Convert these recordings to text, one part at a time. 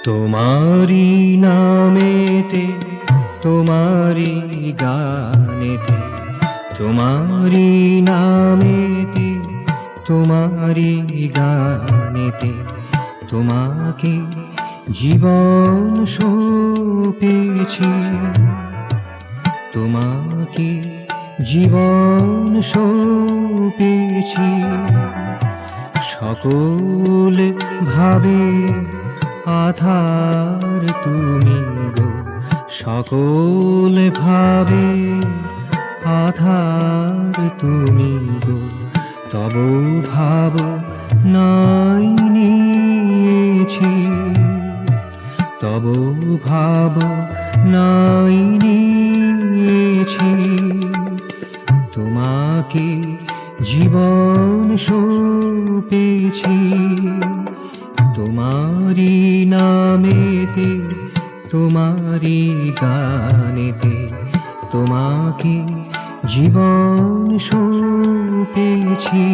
তোমারি নামেতে তোমারি গানেতে, তোমারি নামেতে তোমারি গানেতে তোমাকে জীবন সঁপেছি, তোমাকে জীবন সঁপেছি। সকল ভাবে আধার তুমি গো, সকল ভাবে আধার তুমি গো। তব ভাব নাই নিয়েছি, তব ভাব নাই নিয়েছি। তোমাকে জীবন সঁপেছি, তোমারি নামেতে তোমারি গানেতে তোমাকে জীবন সঁপেছি।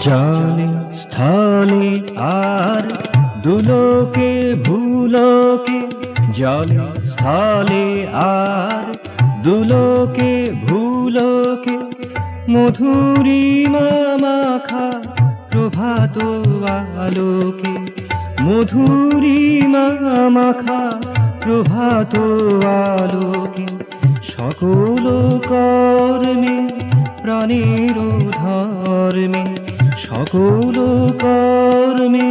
জলে স্থলে আর দুলোকে ভুলোকে, জলে স্থলে আর দুলোকে ভুলোকে মধুরিমা মাখা প্রভাত আলোকে, মধুরিমা মাখা প্রভাত আলোকে। সকল কর্মে প্রাণের ধর্মে, সকল কর্মে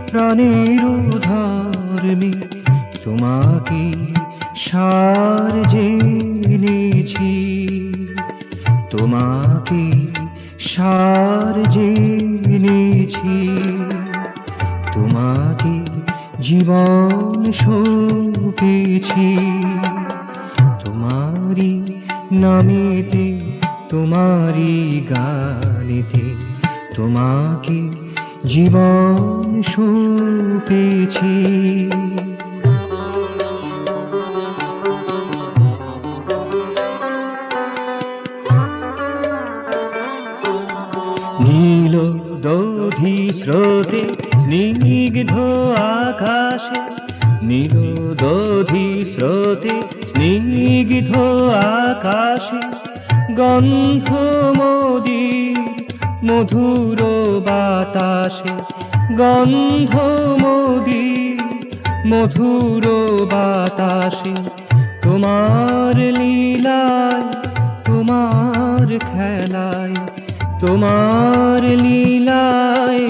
প্রাণের ধর্মে তোমাকে সার জেনেছি, তোমাকে সার জেনেছি। তোমাকে জীবন সঁপেছি, তোমারি নামেতে তোমারি গানেতে তোমাকে জীবন সঁপেছি। নীল দধি স্রোতে স্নিগ্ধ আকাশে, নীল দধি স্রোতে স্নিগ্ধ আকাশে গন্ধ মদির মধুর বাতাসে, গন্ধ মদির মধুর বাতাসে। তোমার লীলায় তোমার খেলায়, তোমার লীলায়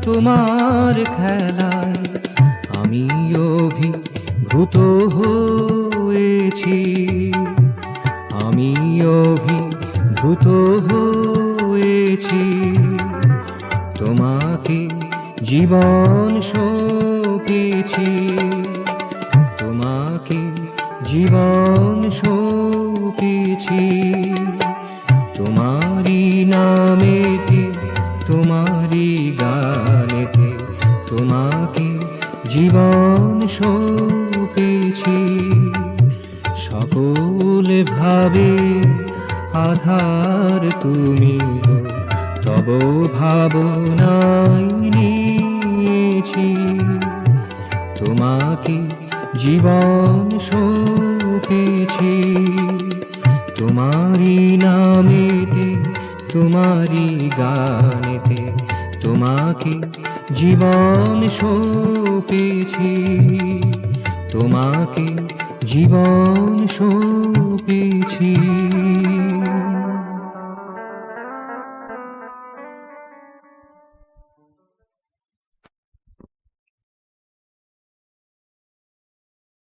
তোমার খেলায় আমি অভিভূত হয়েছি, আমি অভিভূত হয়েছি। তোমাকে জীবন সঁপেছি, তোমাকে জীবন সঁপেছি। তোমারি নামেতে তোমারি গানেতে তোমাকে জীবন সঁপেছি। সকল ভাবে আধার তুমি গো, তব ভাবনাই নিয়েছি। তোমাকে জীবন সঁপেছি, তোমারি নামেতে তোমারি গানেতে তোমাকে জীবন সঁপেছি, তোমাকে জীবন সঁপেছি।